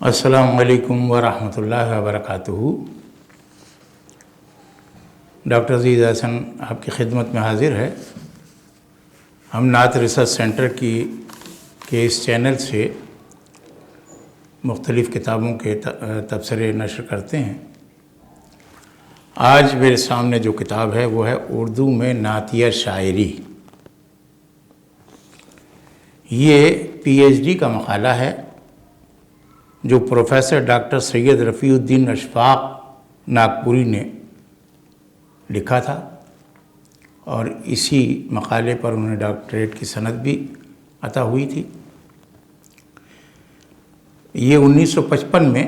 السلام علیکم ورحمۃ اللہ وبرکاتہ۔ ڈاکٹر عزیز احسن آپ کی خدمت میں حاضر ہے۔ ہم نعت ریسرچ سینٹر کے اس چینل سے مختلف کتابوں کے تبصرے نشر کرتے ہیں۔ آج میرے سامنے جو کتاب ہے وہ ہے اردو میں نعتیہ شاعری۔ یہ پی ایچ ڈی کا مقالہ ہے جو پروفیسر ڈاکٹر سید رفیع الدین اشفاق ناگپوری نے لکھا تھا، اور اسی مقالے پر انہیں ڈاکٹریٹ کی سند بھی عطا ہوئی تھی۔ یہ 1955 میں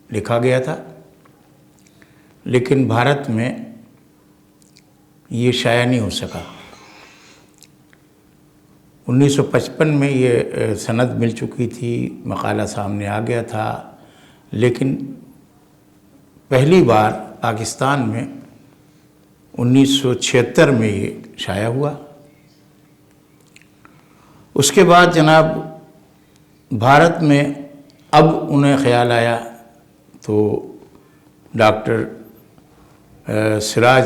لکھا گیا تھا، لیکن بھارت میں یہ شائع نہیں ہو سکا۔ 1955 میں یہ سند مل چکی تھی، مقالہ سامنے آ گیا تھا، لیکن پہلی بار پاکستان میں 1976 میں یہ شائع ہوا۔ اس کے بعد جناب بھارت میں اب انہیں خیال آیا تو ڈاکٹر سراج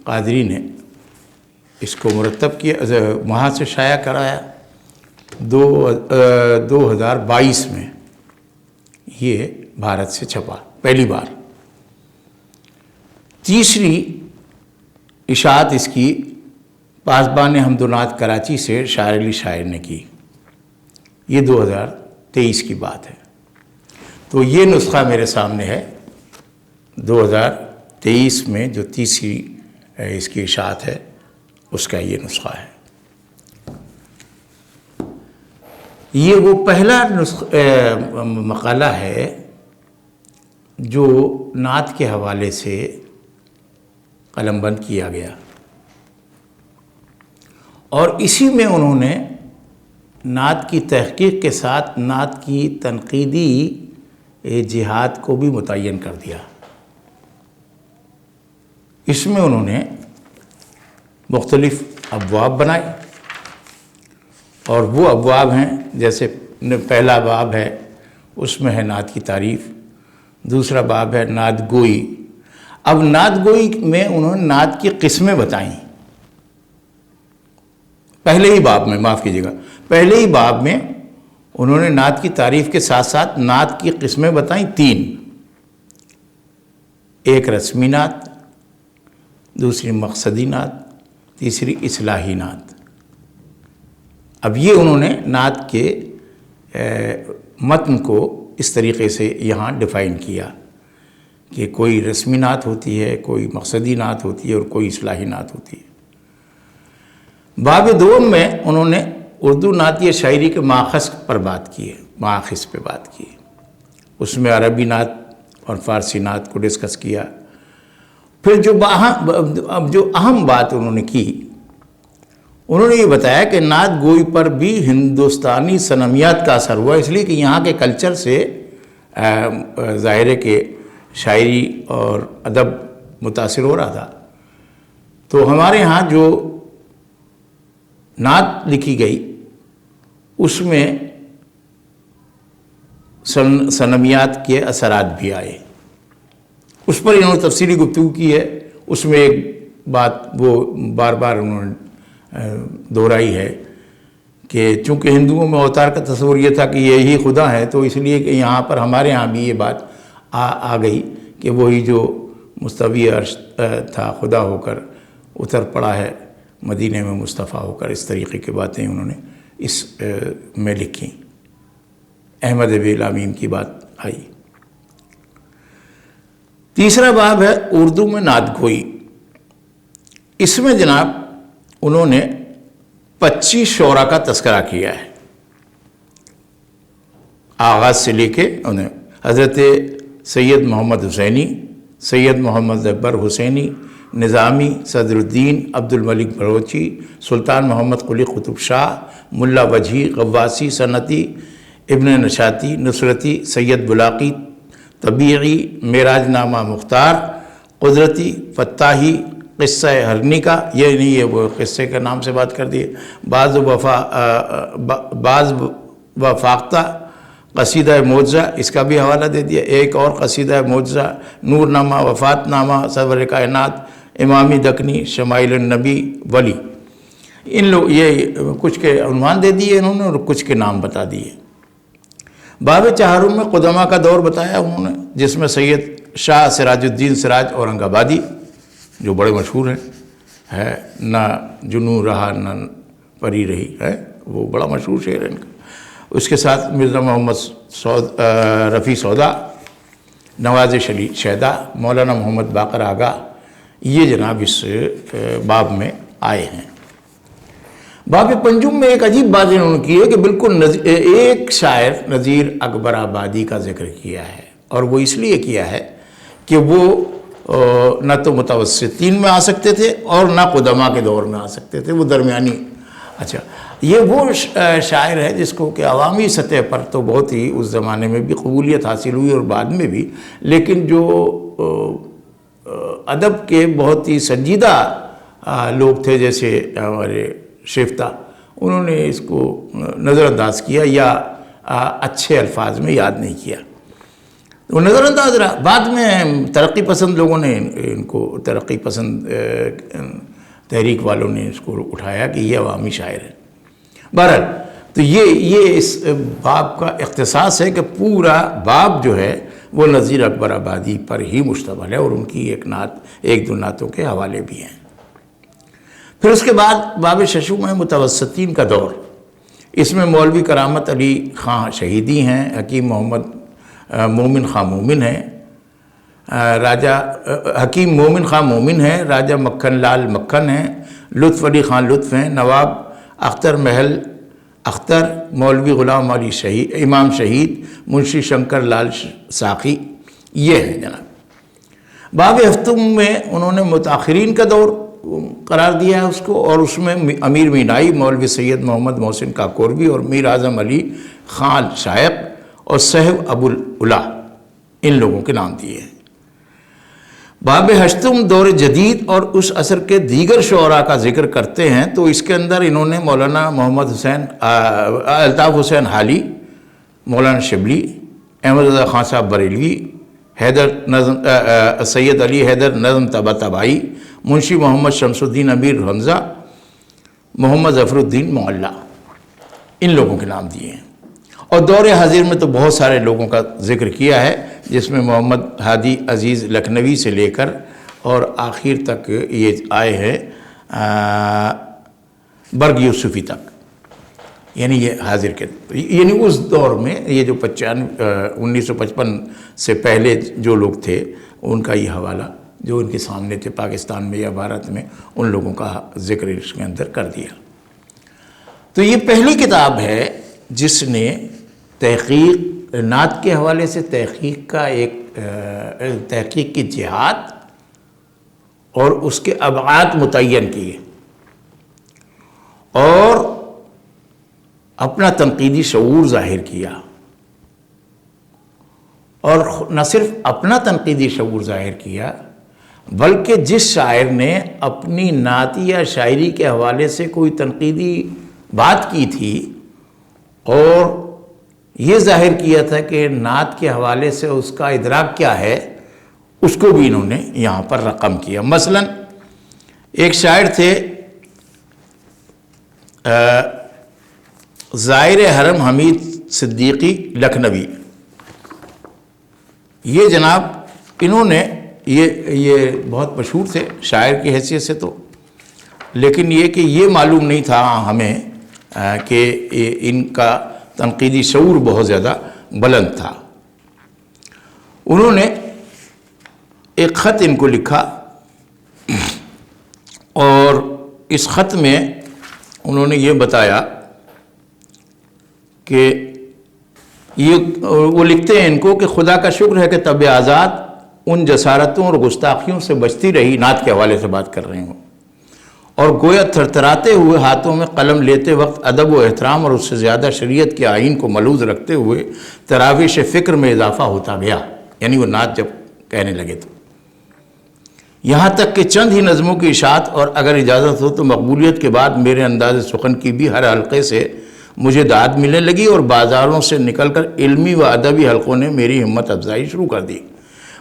قادری نے اس کو مرتب کیا، وہاں سے شائع کرایا۔ 2022 میں یہ بھارت سے چھپا پہلی بار۔ تیسری اشاعت اس کی پاسبان حمد و نعت کراچی سے شاعر علی شاعر نے کی۔ یہ 2023 کی بات ہے۔ تو یہ نسخہ میرے سامنے ہے 2023 میں جو تیسری اس کی اشاعت ہے، اس کا یہ نسخہ ہے۔ یہ وہ پہلا مقالہ ہے جو نعت کے حوالے سے قلم بند کیا گیا، اور اسی میں انہوں نے نعت کی تحقیق کے ساتھ نعت کی تنقیدی جہاد کو بھی متعین کر دیا۔ اس میں انہوں نے مختلف ابواب بنائے، اور وہ ابواب ہیں جیسے پہلا باب ہے، اس میں ہے نعت کی تعریف۔ دوسرا باب ہے نعت گوئی۔ اب نعت گوئی میں انہوں نے نعت کی قسمیں بتائیں۔ پہلے ہی باب میں، معاف کیجیے گا، پہلے ہی باب میں انہوں نے نعت کی تعریف کے ساتھ ساتھ نعت کی قسمیں بتائیں 3۔ ایک رسمی نعت، دوسری مقصدی نعت، تیسری اصلاحی نعت۔ اب یہ انہوں نے نعت کے متن کو اس طریقے سے یہاں ڈیفائن کیا کہ کوئی رسمی نعت ہوتی ہے، کوئی مقصدی نعت ہوتی ہے، اور کوئی اصلاحی نعت ہوتی ہے۔ باب دوم میں انہوں نے اردو نعتیہ شاعری کے ماخذ پر بات کی ہے، ماخذ پہ بات کی ہے۔ اس میں عربی نعت اور فارسی نعت کو ڈسکس کیا۔ پھر جو اہم بات انہوں نے کی، انہوں نے یہ بتایا کہ نعت گوئی پر بھی ہندوستانی صنمیات کا اثر ہوا، اس لیے کہ یہاں کے کلچر سے ظاہر ہے کہ شاعری اور ادب متاثر ہو رہا تھا۔ تو ہمارے ہاں جو نعت لکھی گئی اس میں صنمیات کے اثرات بھی آئے۔ اس پر انہوں نے تفصیلی گفتگو کی ہے۔ اس میں ایک بات وہ بار بار انہوں نے دہرائی ہے کہ چونکہ ہندوؤں میں اوتار کا تصور یہ تھا کہ یہی خدا ہے، تو اس لیے کہ یہاں پر ہمارے ہاں بھی یہ بات آ گئی کہ وہی جو مستوی عرش تھا خدا ہو کر اتر پڑا ہے مدینے میں مصطفیٰ ہو کر۔ اس طریقے کی باتیں انہوں نے اس میں لکھی۔ احمد بیلامیم کی بات آئی۔ تیسرا باب ہے اردو میں نعت گوئی۔ اس میں جناب انہوں نے 25 شعراء کا تذکرہ کیا ہے، آغاز سے لے کے انہیں حضرت سید محمد حسینی، سید محمد اکبر حسینی، نظامی، صدر الدین، عبد الملک بلوچی، سلطان محمد قلی قطب شاہ، ملا وجہی، غواسی، سنتی، ابن نشاتی، نصرتی، سید بلاقی، طبیعی، معراج نامہ مختار، قدرتی، فتاحی، قصہ ہرنی کا، یہ نہیں ہے وہ قصے کا نام سے بات کر دیے، بعض وفاقتہ، قصیدہ معجزہ، اس کا بھی حوالہ دے دیا. ایک اور قصیدہ معجزہ نور نامہ، وفات نامہ، سرور کائنات، امامی دکنی، شمائل النبی ولی. ان لوگ یہ کچھ کے عنوان دے دیے انہوں نے اور کچھ کے نام بتا دیے. باب چہارم میں قدماء کا دور بتایا انہوں نے، جس میں سید شاہ سراج الدین سراج اورنگ آبادی جو بڑے مشہور ہیں، ہے نہ جنوں رہا نہ پری رہی، ہے وہ بڑا مشہور شعر ہے ان کا. اس کے ساتھ مرزا محمد رفیع سودا، نوازش علی شیدا، مولانا محمد باقر آغا، یہ جناب اس باب میں آئے ہیں. باب پنجم میں ایک عجیب بات انہوں نے کی ہے کہ بالکل ایک شاعر نذیر اکبر آبادی کا ذکر کیا ہے، اور وہ اس لیے کیا ہے کہ وہ نہ تو متوسطین میں آ سکتے تھے اور نہ قدماء کے دور میں آ سکتے تھے، وہ درمیانی. اچھا، یہ وہ شاعر ہے جس کو کہ عوامی سطح پر تو بہت ہی اس زمانے میں بھی قبولیت حاصل ہوئی اور بعد میں بھی، لیکن جو ادب کے بہت ہی سنجیدہ لوگ تھے جیسے ہمارے شیفتہ، انہوں نے اس کو نظر انداز کیا یا اچھے الفاظ میں یاد نہیں کیا، وہ نظر انداز رہا. بعد میں ترقی پسند لوگوں نے ان کو، ترقی پسند تحریک والوں نے اس کو اٹھایا کہ یہ عوامی شاعر ہے. بہرحال تو یہ اس باب کا اختصاص ہے کہ پورا باب جو ہے وہ نذیر اکبر آبادی پر ہی مشتمل ہے، اور ان کی ایک دو نعتوں کے حوالے بھی ہیں. پھر اس کے بعد باب ششم ہے متوسطین کا دور. اس میں مولوی کرامت علی خاں شہیدی ہیں، حکیم محمد مومن خاں مومن ہیں، حکیم مومن خاں مومن ہیں، راجہ مکھن لال مکھن ہیں، لطف علی خان لطف ہیں، نواب اختر محل اختر، مولوی غلام علی شہید امام شہید، منشی شنکر لال ساقی، یہ ہے جناب. باب ہفتم میں انہوں نے متاخرین کا دور قرار دیا ہے اس کو، اور اس میں امیر مینائی، مولوی سید محمد محسن کاکوروی اور میر اعظم علی خان شائق اور صاحب ابو العلا، ان لوگوں کے نام دیے ہیں. باب ہشتم دور جدید اور اس عصر کے دیگر شعراء کا ذکر کرتے ہیں، تو اس کے اندر انہوں نے مولانا محمد حسین الطاف حسین حالی، مولانا شبلی، احمد رضا خان صاحب بریلوی، سید علی حیدر نظم طباطبائی، منشی محمد شمس الدین امیر حمزہ، محمد ظفر الدین معلیٰ، ان لوگوں کے نام دیے ہیں. اور دور حاضر میں تو بہت سارے لوگوں کا ذکر کیا ہے، جس میں محمد ہادی عزیز لکھنوی سے لے کر اور آخر تک یہ آئے ہیں برگ یوسفی تک، یعنی یہ حاضر کے، یعنی اس دور میں یہ جو 1955 سے پہلے جو لوگ تھے ان کا یہ حوالہ جو ان کے سامنے تھے پاکستان میں یا بھارت میں، ان لوگوں کا ذکر اس کے اندر کر دیا. تو یہ پہلی کتاب ہے جس نے تحقیق نعت کے حوالے سے تحقیق کا تحقیق کی جہات اور اس کے ابعاد متعین کیے، اور اپنا تنقیدی شعور ظاہر کیا، اور نہ صرف اپنا تنقیدی شعور ظاہر کیا بلکہ جس شاعر نے اپنی نعت یا شاعری کے حوالے سے کوئی تنقیدی بات کی تھی اور یہ ظاہر کیا تھا کہ نعت کے حوالے سے اس کا ادراک کیا ہے، اس کو بھی انہوں نے یہاں پر رقم کیا. مثلا ایک شاعر تھے زائر حرم حمید صدیقی لکھنوی، یہ جناب انہوں نے یہ بہت مشہور تھے شاعر کی حیثیت سے تو، لیکن یہ کہ یہ معلوم نہیں تھا ہمیں کہ ان کا تنقیدی شعور بہت زیادہ بلند تھا. انہوں نے ایک خط ان کو لکھا، اور اس خط میں انہوں نے یہ بتایا کہ وہ لکھتے ہیں ان کو کہ خدا کا شکر ہے کہ طب آزاد ان جسارتوں اور گستاخیوں سے بچتی رہی، نعت کے حوالے سے بات کر رہے ہوں، اور گویا تھرتھراتے ہوئے ہاتھوں میں قلم لیتے وقت ادب و احترام اور اس سے زیادہ شریعت کے آئین کو ملحوظ رکھتے ہوئے تراویش فکر میں اضافہ ہوتا گیا. یعنی وہ نعت جب کہنے لگے تو یہاں تک کہ چند ہی نظموں کی اشاعت اور اگر اجازت ہو تو مقبولیت کے بعد میرے انداز سخن کی بھی ہر حلقے سے مجھے داد ملنے لگی اور بازاروں سے نکل کر علمی و ادبی حلقوں نے میری ہمت افزائی شروع کر دی۔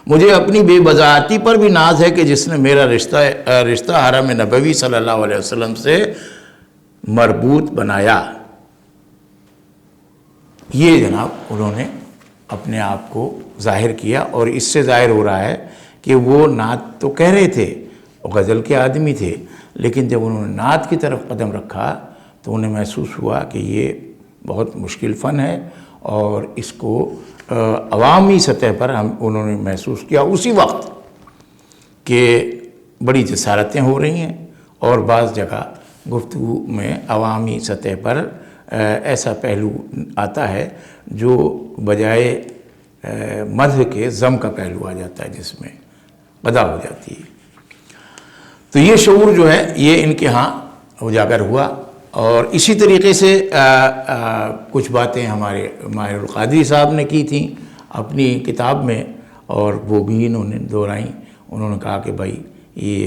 مجھے اپنی بے بضاعتی پر بھی ناز ہے کہ جس نے میرا رشتہ حرم نبوی صلی اللہ علیہ وسلم سے مربوط بنایا۔ یہ جناب انہوں نے اپنے آپ کو ظاہر کیا، اور اس سے ظاہر ہو رہا ہے کہ وہ نعت تو کہہ رہے تھے، وہ غزل کے آدمی تھے، لیکن جب انہوں نے نعت کی طرف قدم رکھا تو انہیں محسوس ہوا کہ یہ بہت مشکل فن ہے، اور اس کو عوامی سطح پر انہوں نے محسوس کیا اسی وقت کہ بڑی جسارتیں ہو رہی ہیں، اور بعض جگہ گفتگو میں عوامی سطح پر ایسا پہلو آتا ہے جو بجائے مدح کے ذم کا پہلو آ جاتا ہے، جس میں قضا ہو جاتی ہے۔ تو یہ شعور جو ہے یہ ان کے ہاں اجاگر ہوا، اور اسی طریقے سے کچھ باتیں ہمارے ماہر القادری صاحب نے کی تھیں اپنی کتاب میں، اور وہ بھی انہوں نے دہرائیں۔ انہوں نے کہا کہ بھائی یہ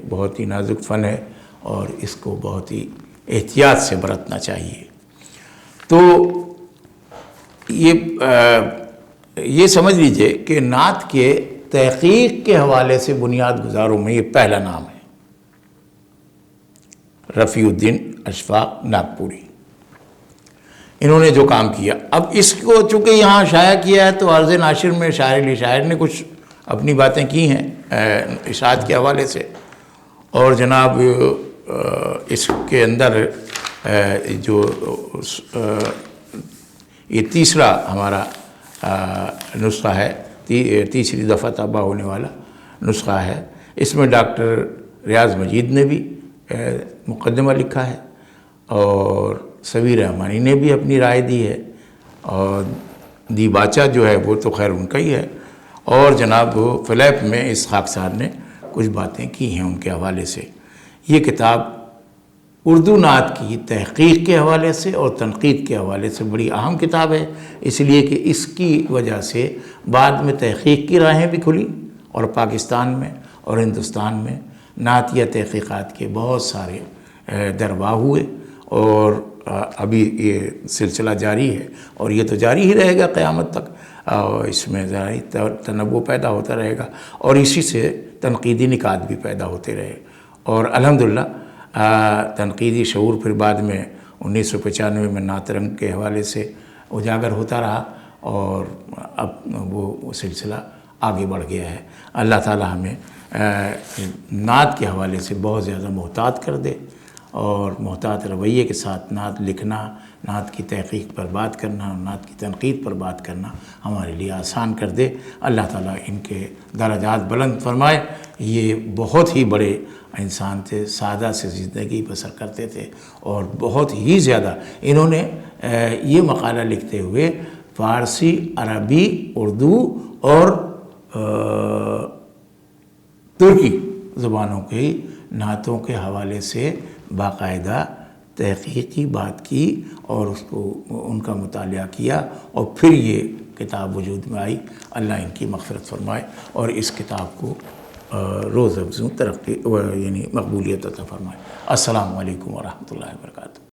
بہت ہی نازک فن ہے، اور اس کو بہت ہی احتیاط سے برتنا چاہیے۔ تو یہ سمجھ لیجئے کہ نعت کے تحقیق کے حوالے سے بنیاد گزاروں میں یہ پہلا نام ہے، رفیع الدین اشفاق ناگپوری۔ انہوں نے جو کام کیا، اب اس کو چونکہ یہاں شائع کیا ہے تو عرض ناشر میں شاعر علی شاعر نے کچھ اپنی باتیں کی ہیں اشاعت کے حوالے سے، اور جناب اس کے اندر جو یہ تیسرا ہمارا نسخہ ہے، تیسری دفعہ طبع ہونے والا نسخہ ہے، اس میں ڈاکٹر ریاض مجید نے بھی مقدمہ لکھا ہے، اور سبیر رحمانی نے بھی اپنی رائے دی ہے، اور دی باچا جو ہے وہ تو خیر ان کا ہی ہے، اور جناب فلیپ میں اس خاکسار نے کچھ باتیں کی ہیں ان کے حوالے سے۔ یہ کتاب اردو نعت کی تحقیق کے حوالے سے اور تنقید کے حوالے سے بڑی اہم کتاب ہے، اس لیے کہ اس کی وجہ سے بعد میں تحقیق کی راہیں بھی کھلی، اور پاکستان میں اور ہندوستان میں نعتیہ تحقیقات کے بہت سارے دربار ہوئے، اور ابھی یہ سلسلہ جاری ہے، اور یہ تو جاری ہی رہے گا قیامت تک، اس میں ذرا تنوع پیدا ہوتا رہے گا، اور اسی سے تنقیدی نکات بھی پیدا ہوتے رہے، اور الحمدللہ تنقیدی شعور پھر بعد میں 1995 میں نعت رنگ کے حوالے سے اجاگر ہوتا رہا، اور اب وہ سلسلہ آگے بڑھ گیا ہے۔ اللہ تعالی ہمیں نعت کے حوالے سے بہت زیادہ محتاط کر دے، اور محتاط رویے کے ساتھ نعت لکھنا، نعت کی تحقیق پر بات کرنا، نعت کی تنقید پر بات کرنا ہمارے لیے آسان کر دے۔ اللہ تعالیٰ ان کے درجات بلند فرمائے۔ یہ بہت ہی بڑے انسان تھے، سادہ سے زندگی بسر کرتے تھے، اور بہت ہی زیادہ انہوں نے یہ مقالہ لکھتے ہوئے فارسی، عربی، اردو اور ترکی زبانوں کی نعتوں کے حوالے سے باقاعدہ تحقیقی بات کی، اور اس کو ان کا مطالعہ کیا، اور پھر یہ کتاب وجود میں آئی۔ اللہ ان کی مغفرت فرمائے، اور اس کتاب کو روز افزوں ترقی یعنی مقبولیت عطا فرمائے۔ السلام علیکم ورحمۃ اللہ وبرکاتہ۔